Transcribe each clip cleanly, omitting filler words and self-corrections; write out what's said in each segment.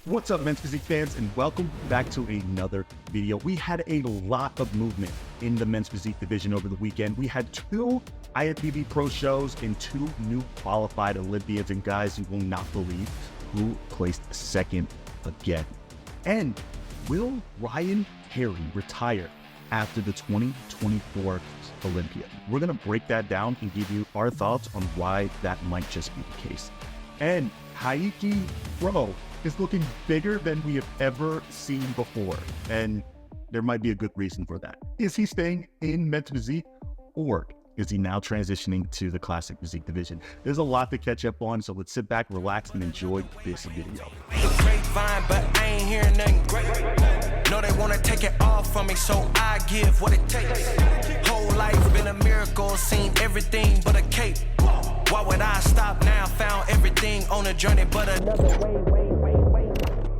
What's up, men's physique fans, and welcome back to another video. We had a lot of movement in the men's physique division over the weekend. We had 2 IFBB pro shows and 2 new qualified Olympians, and guys, you will not believe who placed second again. And will Ryan Carey retire after the 2024 Olympia? We're gonna break that down and give you our thoughts on why that might just be the case. And Caike, bro, is looking bigger than we have ever seen before, and there might be a good reason for that. Is he staying in men's physique, or is he now transitioning to the classic physique division? There's a lot to catch up on, so let's sit back, relax, and enjoy this video. Grapevine, but I ain't hearing nothing great. No, they wanna take it off from me, so I give what it takes. Whole life been a miracle, seen everything but a cape. Why would I stop now? Found everything on a journey, but another way.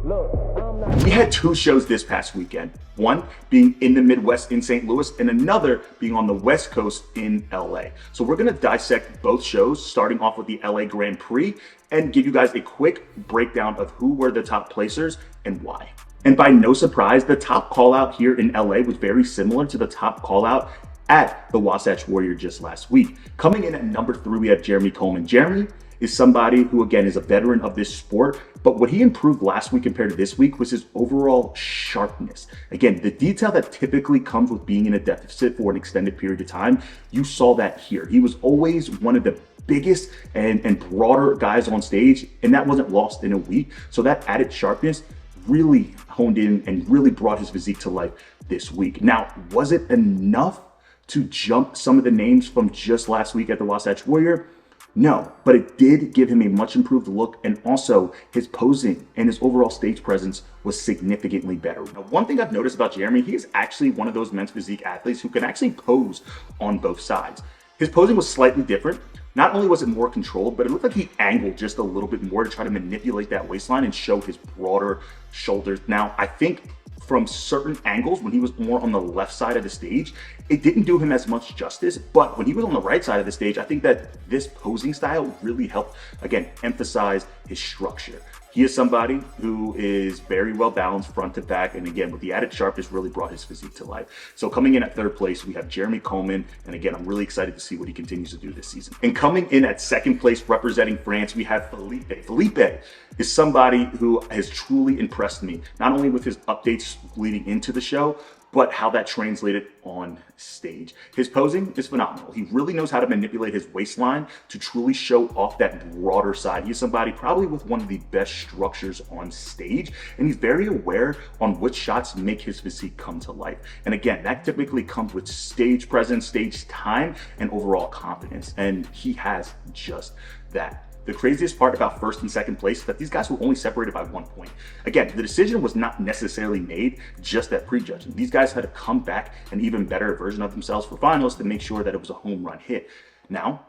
Look, we had 2 shows this past weekend. One being in the Midwest in St. Louis, and another being on the West Coast in LA. So we're gonna dissect both shows, starting off with the LA Grand Prix, and give you guys a quick breakdown of who were the top placers and why. And by no surprise, the top call out here in LA was very similar to the top call out at the Wasatch Warrior just last week. Coming in at number 3, we have Jeremy Coleman. Jeremy is somebody who, again, is a veteran of this sport, but what he improved last week compared to this week was his overall sharpness. Again, the detail that typically comes with being in a deficit for an extended period of time, you saw that here. He was always one of the biggest and broader guys on stage, and that wasn't lost in a week. So that added sharpness really honed in and really brought his physique to life this week. Now, was it enough to jump some of the names from just last week at the Wasatch Warrior? No, but it did give him a much improved look, and also his posing and his overall stage presence was significantly better. Now, one thing I've noticed about Jeremy, he is actually one of those men's physique athletes who can actually pose on both sides. His posing was slightly different. Not only was it more controlled, but it looked like he angled just a little bit more to try to manipulate that waistline and show his broader shoulders. Now, I think from certain angles, when he was more on the left side of the stage, it didn't do him as much justice. But when he was on the right side of the stage, I think that this posing style really helped, again, emphasize his structure. He is somebody who is very well balanced front to back, and again, with the added sharpness, really brought his physique to life. So coming in at 3rd place, we have Jeremy Coleman, and again, I'm really excited to see what he continues to do this season. And coming in at 2nd place, representing France, we have Felipe. Felipe is somebody who has truly impressed me, not only with his updates leading into the show, but how that translated on stage. His posing is phenomenal. He really knows how to manipulate his waistline to truly show off that broader side. He's somebody probably with one of the best structures on stage, and he's very aware on which shots make his physique come to life. And again, that typically comes with stage presence, stage time, and overall confidence, and he has just that. The craziest part about 1st and 2nd place is that these guys were only separated by 1 point. Again, the decision was not necessarily made just at prejudging. These guys had to come back an even better version of themselves for finals to make sure that it was a home run hit. Now,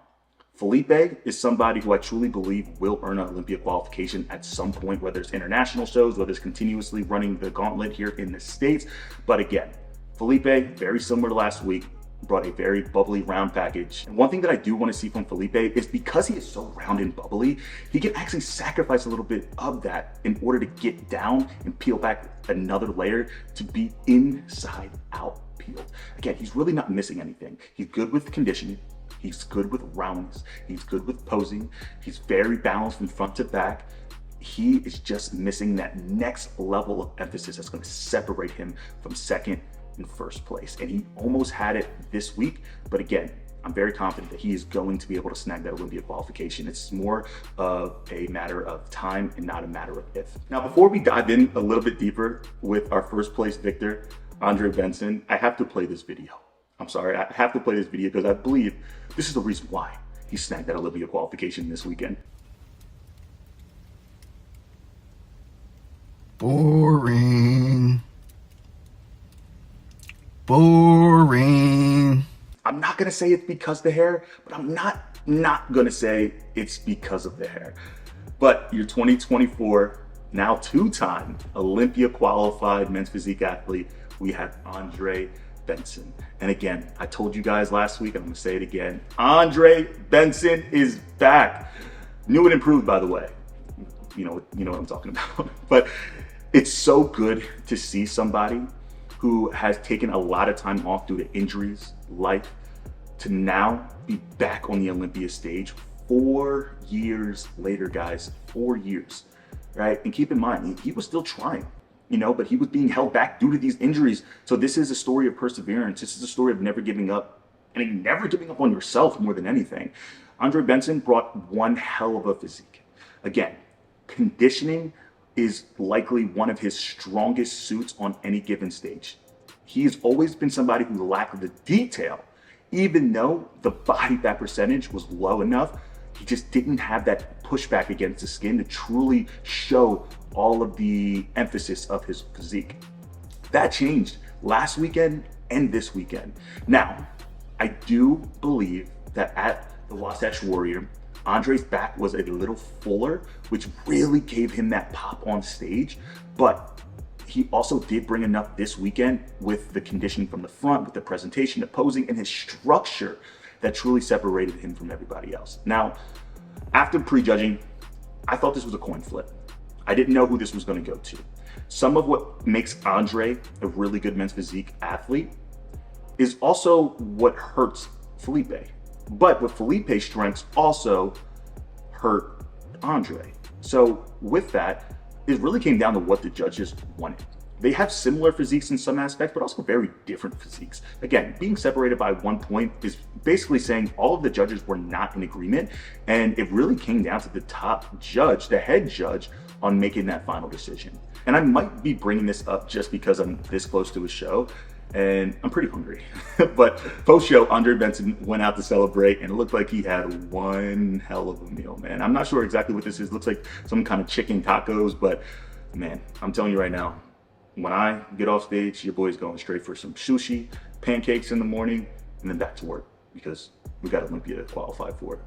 Felipe is somebody who I truly believe will earn an Olympia qualification at some point, whether it's international shows, whether it's continuously running the gauntlet here in the States. But again, Felipe, very similar to last week, brought a very bubbly round package. And one thing that I do want to see from Felipe is because he is so round and bubbly, he can actually sacrifice a little bit of that in order to get down and peel back another layer to be inside out peeled. Again, he's really not missing anything. He's good with conditioning. He's good with roundness. He's good with posing. He's very balanced from front to back. He is just missing that next level of emphasis that's going to separate him from 2nd in 1st place. And he almost had it this week, but again, I'm very confident that he is going to be able to snag that Olympia qualification. It's more of a matter of time and not a matter of if. Now, before we dive in a little bit deeper with our 1st place victor, Andre Benson, I have to play this video. I'm sorry, I have to play this video because I believe this is the reason why he snagged that Olympia qualification this weekend. Boring. Boring. I'm not gonna say it's because of the hair, but I'm not gonna say it's because of the hair. But your 2024, now 2-time Olympia qualified men's physique athlete, we have Andre Benson. And again, I told you guys last week, and I'm gonna say it again, Andre Benson is back. New and improved, by the way. you know what I'm talking about. But it's so good to see somebody who has taken a lot of time off due to injuries, life, to now be back on the Olympia stage 4 years later, guys. 4 years, right? And keep in mind, he was still trying, but he was being held back due to these injuries. So this is a story of perseverance. This is a story of never giving up, and never giving up on yourself more than anything. Andre Benson brought one hell of a physique. Again, conditioning is likely one of his strongest suits on any given stage. He has always been somebody who lacked the detail. Even though the body fat percentage was low enough, he just didn't have that pushback against the skin to truly show all of the emphasis of his physique. That changed last weekend and this weekend. Now, I do believe that at the Wasatch Warrior, Andre's back was a little fuller, which really gave him that pop on stage. But he also did bring enough this weekend with the conditioning from the front, with the presentation, the posing, and his structure that truly separated him from everybody else. Now, after prejudging, I thought this was a coin flip. I didn't know who this was going to go to. Some of what makes Andre a really good men's physique athlete is also what hurts Felipe. But with Felipe's strengths also hurt Andre. So with that, it really came down to what the judges wanted. They have similar physiques in some aspects, but also very different physiques. Again, being separated by 1 point is basically saying all of the judges were not in agreement, and it really came down to the top judge, the head judge, on making that final decision. And I might be bringing this up just because I'm this close to a show, and I'm pretty hungry. But post-show, Andre Benson went out to celebrate, and it looked like he had one hell of a meal, man. I'm not sure exactly what this is. It looks like some kind of chicken tacos, but man, I'm telling you right now, when I get off stage, your boy's going straight for some sushi, pancakes in the morning, and then back to work, because we got Olympia to qualify for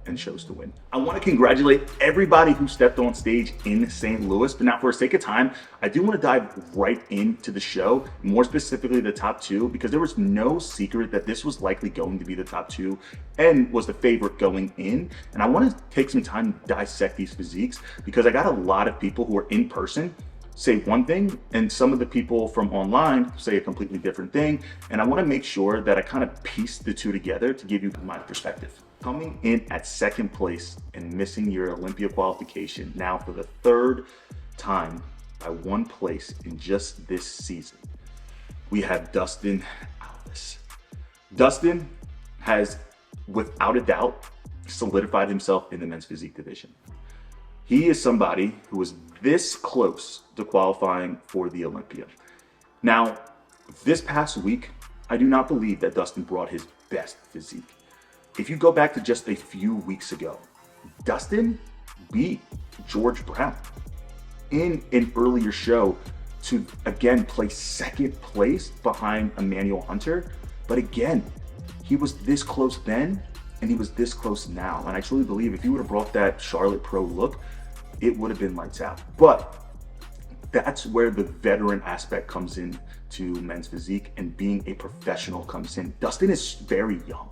and shows to win. I want to congratulate everybody who stepped on stage in St. Louis, but now for the sake of time, I do want to dive right into the show, more specifically the top two, because there was no secret that this was likely going to be the top two and was the favorite going in. And I want to take some time to dissect these physiques, because I got a lot of people who are in person say one thing, and some of the people from online say a completely different thing. And I want to make sure that I kind of piece the two together to give you my perspective. Coming in at second place and missing your Olympia qualification now for the third time by 1 place in just this season, we have Dustin Alves. Dustin has, without a doubt, solidified himself in the men's physique division. He is somebody who was this close to qualifying for the Olympia. Now, this past week, I do not believe that Dustin brought his best physique. If you go back to just a few weeks ago, Dustin beat George Brown in an earlier show to, again, place second place behind Emmanuel Hunter. But again, he was this close then, and he was this close now. And I truly believe if he would have brought that Charlotte Pro look, it would have been lights out. But that's where the veteran aspect comes in to men's physique, and being a professional comes in. Dustin is very young,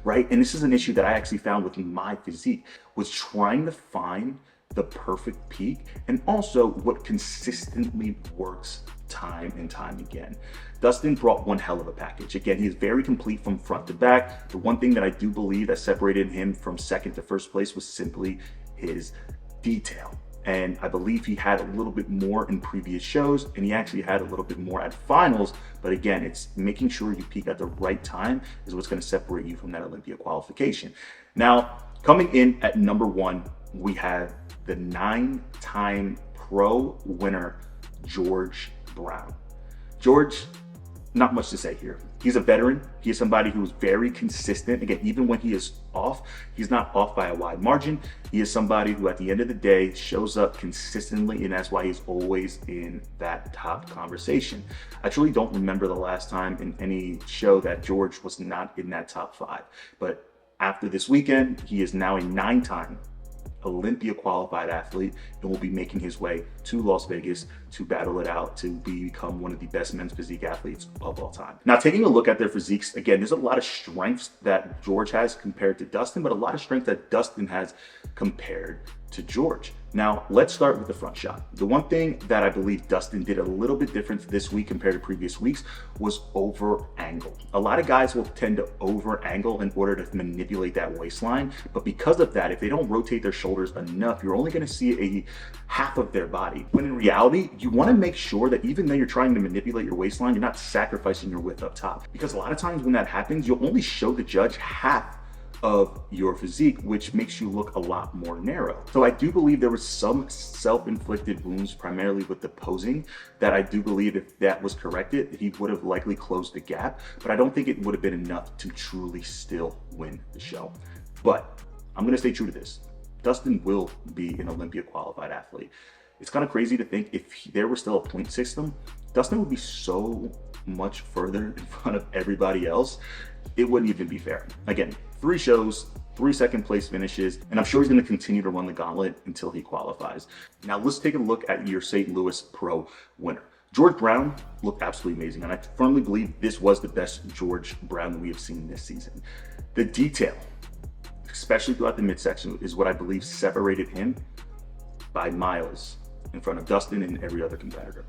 right? And this is an issue that I actually found with my physique, was trying to find the perfect peak and also what consistently works time and time again. Dustin brought one hell of a package. Again, he is very complete from front to back. The one thing that I do believe that separated him from second to first place was simply his detail. And I believe he had a little bit more in previous shows, and he actually had a little bit more at finals. But again, it's making sure you peak at the right time is what's going to separate you from that Olympia qualification. Now, coming in at number one, we have the 9-time pro winner, George Brown. George, not much to say here. He's a veteran. He is somebody who is very consistent. Again, even when he is off, he's not off by a wide margin. He is somebody who at the end of the day shows up consistently, and that's why he's always in that top conversation. I truly don't remember the last time in any show that George was not in that top 5. But after this weekend, he is now a 9-time Olympia qualified athlete and will be making his way to Las Vegas to battle it out to become one of the best men's physique athletes of all time. Now, taking a look at their physiques, again, there's a lot of strengths that George has compared to Dustin, but a lot of strength that Dustin has compared to George. Now, let's start with the front shot. The one thing that I believe Dustin did a little bit different this week compared to previous weeks was over angle. A lot of guys will tend to over angle in order to manipulate that waistline, but because of that, if they don't rotate their shoulders enough, you're only gonna see a half of their body. When in reality, you wanna make sure that even though you're trying to manipulate your waistline, you're not sacrificing your width up top. Because a lot of times when that happens, you'll only show the judge half of your physique, which makes you look a lot more narrow. So I do believe there was some self-inflicted wounds, primarily with the posing, that I do believe if that was corrected, he would have likely closed the gap, but I don't think it would have been enough to truly still win the show. But I'm gonna stay true to this. Dustin will be an Olympia qualified athlete. It's kind of crazy to think if there were still a point system, Dustin would be so much further in front of everybody else. It wouldn't even be fair. Again, 3 shows, 3 second place finishes, and I'm sure he's going to continue to run the gauntlet until he qualifies. Now let's take a look at your St. Louis Pro winner. George Brown looked absolutely amazing, and I firmly believe this was the best George Brown we have seen this season. The detail, especially throughout the midsection, is what I believe separated him by miles in front of Dustin and every other competitor.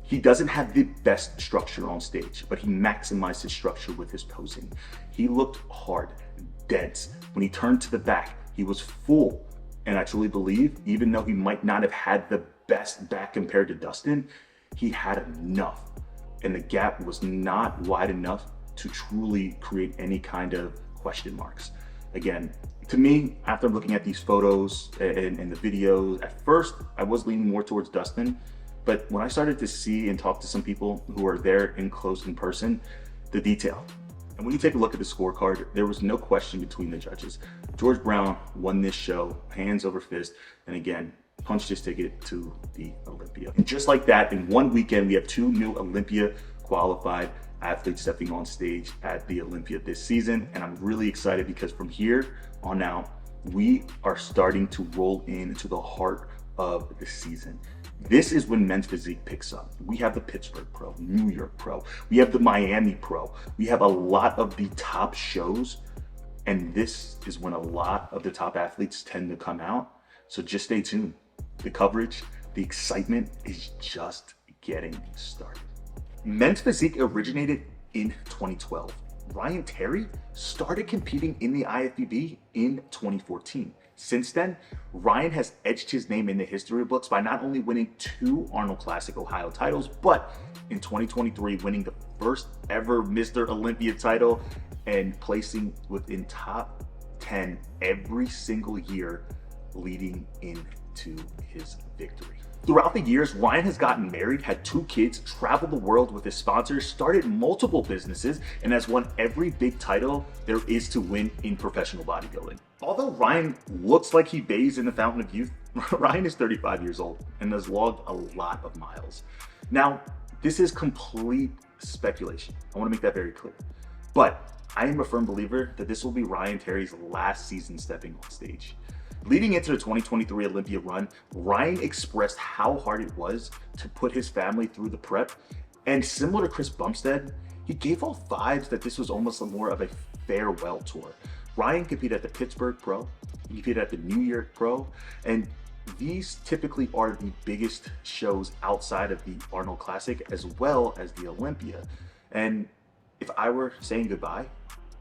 He doesn't have the best structure on stage, but he maximized his structure with his posing. He looked hard, dense. When he turned to the back, he was full. And I truly believe, even though he might not have had the best back compared to Dustin, he had enough. And the gap was not wide enough to truly create any kind of question marks. Again, to me, after looking at these photos and the videos, at first I was leaning more towards Dustin. But when I started to see and talk to some people who are there in close in person, the detail. And when you take a look at the scorecard, there was no question between the judges. George Brown won this show, hands over fist, and again, punched his ticket to the Olympia. And just like that, in one weekend, we have 2 new Olympia qualified athletes stepping on stage at the Olympia this season. And I'm really excited because from here on out, we are starting to roll into the heart of the season. This is when men's physique picks up. We have the Pittsburgh Pro, New York Pro, we have the Miami Pro. We have a lot of the top shows, and this is when a lot of the top athletes tend to come out. So just stay tuned. The coverage, the excitement is just getting started. Men's physique originated in 2012. Ryan Terry started competing in the IFBB in 2014. Since then, Ryan has etched his name in the history books by not only winning 2 Arnold Classic Ohio titles, but in 2023 winning the first ever Mr. Olympia title and placing within top 10 every single year leading into his victory. Throughout the years, Ryan has gotten married, had 2 kids, traveled the world with his sponsors, started multiple businesses, and has won every big title there is to win in professional bodybuilding. Although Ryan looks like he bathes in the fountain of youth, Ryan is 35 years old and has logged a lot of miles. Now, this is complete speculation. I want to make that very clear. But I am a firm believer that this will be Ryan Terry's last season stepping on stage. Leading into the 2023 Olympia run, Ryan expressed how hard it was to put his family through the prep. And similar to Chris Bumstead, he gave off vibes that this was almost more of a farewell tour. Ryan competed at the Pittsburgh Pro, he competed at the New York Pro, and these typically are the biggest shows outside of the Arnold Classic as well as the Olympia. And if I were saying goodbye,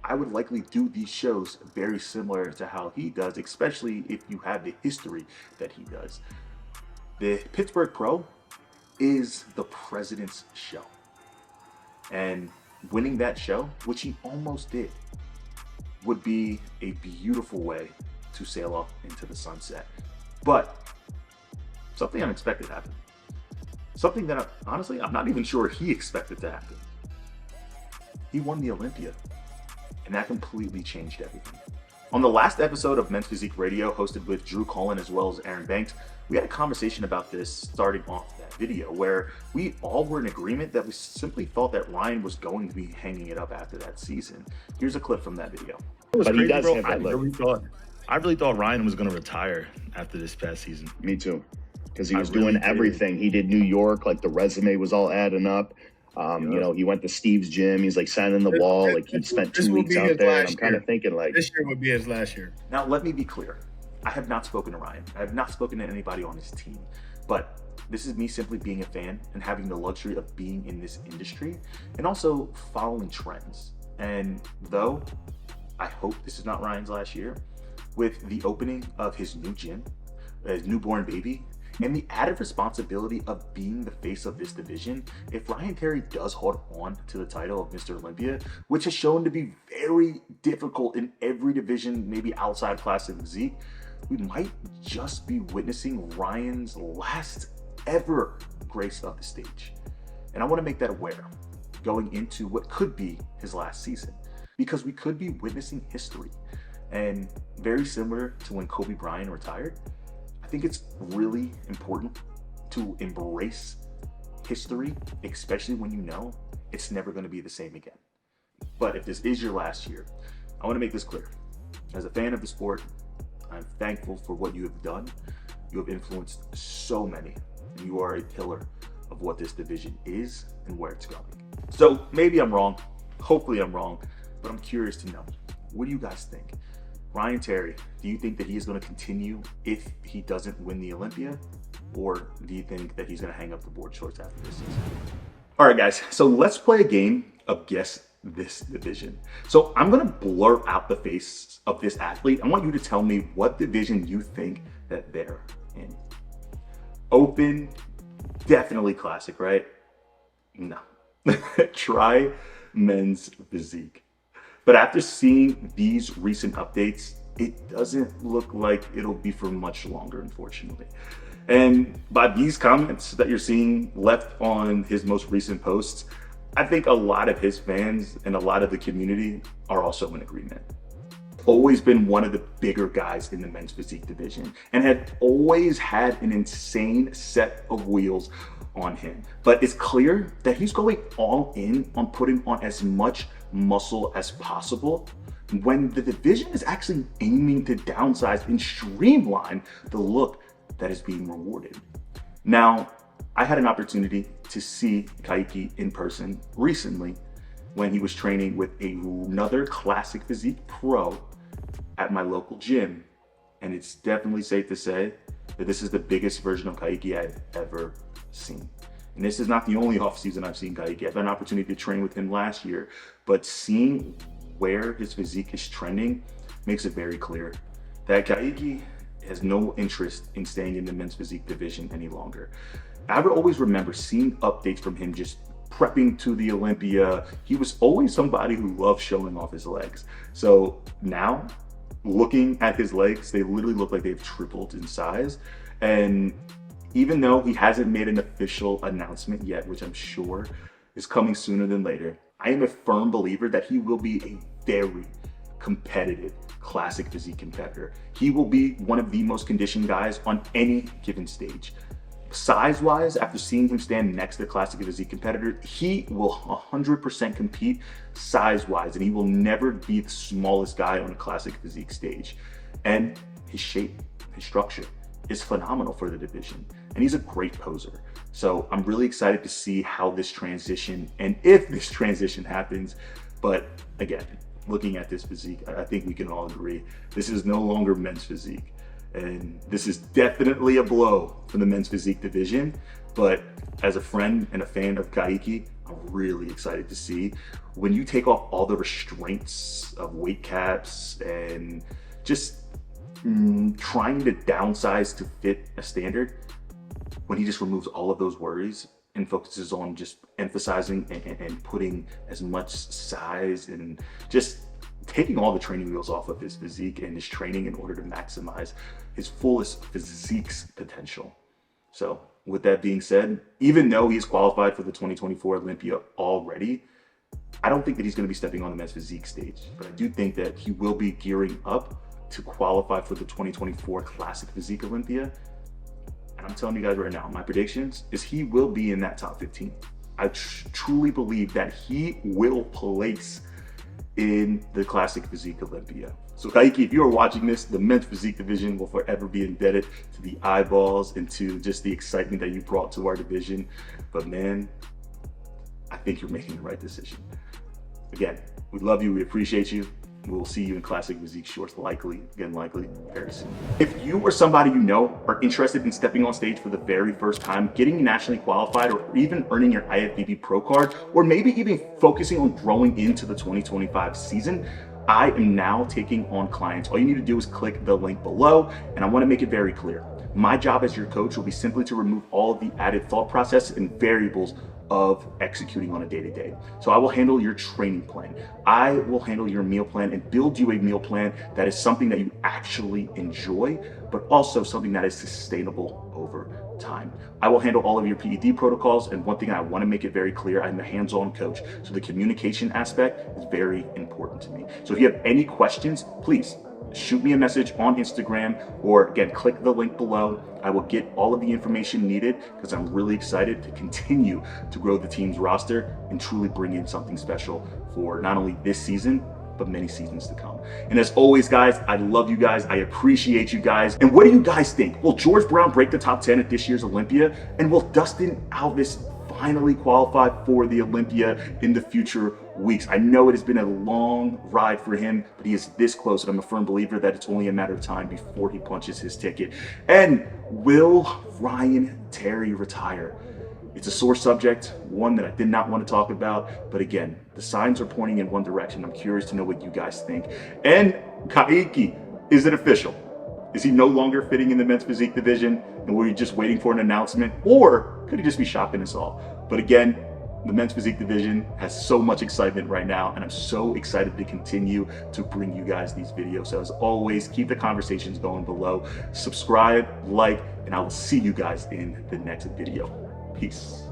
I would likely do these shows very similar to how he does, especially if you have the history that he does. The Pittsburgh Pro is the president's show. And winning that show, which he almost did, would be a beautiful way to sail off into the sunset. But something unexpected happened. Something that, honestly, I'm not even sure he expected to happen. He won the Olympia. And that completely changed everything. On the last episode of Men's Physique Radio, hosted with Drew Cullen as well as Aaron Banks, we had a conversation about this starting off that video, where we all were in agreement that we simply thought that Ryan was going to be hanging it up after that season. Here's a clip from that video. But he does have that I really thought Ryan was going to retire after this past season. Me too. Because he was doing everything. He did New York, like the resume was all adding up. You know, he went to Steve's gym. He's like signing the wall. Like he spent 2 weeks out there. And I'm kind of thinking like this year would be his last year. Now, let me be clear. I have not spoken to Ryan. I have not spoken to anybody on his team, but this is me simply being a fan and having the luxury of being in this industry and also following trends. And though I hope this is not Ryan's last year, with the opening of his new gym, his newborn baby, and the added responsibility of being the face of this division, if Ryan Terry does hold on to the title of Mr. Olympia, which has shown to be very difficult in every division, maybe outside classic physique, we might just be witnessing Ryan's last ever grace of the stage. And I want to make that aware going into what could be his last season, because we could be witnessing history. And very similar to when Kobe Bryant retired, I think it's really important to embrace history, especially when you know it's never going to be the same again. But if this is your last year, I want to make this clear. As a fan of the sport, I'm thankful for what you have done. You have influenced so many, and you are a pillar of what this division is and where it's going. So maybe I'm wrong, hopefully I'm wrong, but I'm curious to know, what do you guys think? Ryan Terry, do you think that he is going to continue if he doesn't win the Olympia? Or do you think that he's going to hang up the board shorts after this season? All right, guys, so let's play a game of Guess This Division. So I'm going to blur out the face of this athlete. I want you to tell me what division you think that they're in. Open, definitely classic, right? No. Try men's physique. But after seeing these recent updates, it doesn't look like it'll be for much longer, unfortunately. And by these comments that you're seeing left on his most recent posts, I think a lot of his fans and a lot of the community are also in agreement. Always been one of the bigger guys in the men's physique division and had always had an insane set of wheels on him. But it's clear that he's going all in on putting on as much muscle as possible when the division is actually aiming to downsize and streamline the look that is being rewarded. Now, I had an opportunity to see Caike in person recently when he was training with another classic physique pro at my local gym. And it's definitely safe to say that this is the biggest version of Caike I've ever seen. And this is not the only offseason I've seen Caike. I've had an opportunity to train with him last year, but seeing where his physique is trending makes it very clear that Caike has no interest in staying in the men's physique division any longer. I would always remember seeing updates from him just prepping to the Olympia. He was always somebody who loved showing off his legs. So now, looking at his legs, they literally look like they've tripled in size. And even though he hasn't made an official announcement yet, which I'm sure is coming sooner than later, I am a firm believer that he will be a very competitive classic physique competitor. He will be one of the most conditioned guys on any given stage. Size-wise, after seeing him stand next to the classic physique competitor, he will 100% compete size-wise, and he will never be the smallest guy on a classic physique stage. And his shape, his structure is phenomenal for the division, and he's a great poser. So I'm really excited to see how this transition, and if this transition happens. But again, looking at this physique, I think we can all agree this is no longer men's physique. And this is definitely a blow for the men's physique division. But as a friend and a fan of Caike, I'm really excited to see when you take off all the restraints of weight caps and just trying to downsize to fit a standard, when he just removes all of those worries and focuses on just emphasizing and putting as much size and just taking all the training wheels off of his physique and his training in order to maximize his fullest physique's potential. So with that being said, even though he's qualified for the 2024 Olympia already, I don't think that he's going to be stepping on the men's physique stage, but I do think that he will be gearing up to qualify for the 2024 Classic Physique Olympia. And I'm telling you guys right now, my predictions is he will be in that top 15. I truly believe that he will place in the Classic Physique Olympia. So Caike, if you are watching this, the men's physique division will forever be indebted to the eyeballs and to just the excitement that you brought to our division. But man, I think you're making the right decision. Again, we love you, we appreciate you. we'll see you in classic physique shorts, likely, very soon. If you or somebody you know are interested in stepping on stage for the very first time, getting nationally qualified, or even earning your IFBB pro card, or maybe even focusing on growing into the 2025 season, I am now taking on clients. All you need to do is click the link below, and I want to make it very clear. My job as your coach will be simply to remove all of the added thought process and variables of executing on a day-to-day. So I will handle your training plan. I will handle your meal plan and build you a meal plan that is something that you actually enjoy, but also something that is sustainable over time. I will handle all of your PED protocols, and one thing I want to make it very clear, I'm a hands-on coach, so the communication aspect is very important to me. So if you have any questions, please shoot me a message on Instagram, or again, click the link below. I will get all of the information needed because I'm really excited to continue to grow the team's roster and truly bring in something special for not only this season, but many seasons to come. And as always, guys, I love you guys. I appreciate you guys. And what do you guys think? Will George Brown break the top 10 at this year's Olympia? And will Dustin Alves finally qualify for the Olympia in the future weeks? I know it has been a long ride for him, but he is this close, and I'm a firm believer that it's only a matter of time before he punches his ticket. And will Ryan Terry retire? It's a sore subject, one that I did not want to talk about, but again, the signs are pointing in one direction. I'm curious to know what you guys think. And Caike, is it official? Is he no longer fitting in the men's physique division, and were you just waiting for an announcement, or could he just be shocking us all? But again, the men's physique division has so much excitement right now, and I'm so excited to continue to bring you guys these videos. So as always, keep the conversations going below. Subscribe, like, and I will see you guys in the next video. Peace.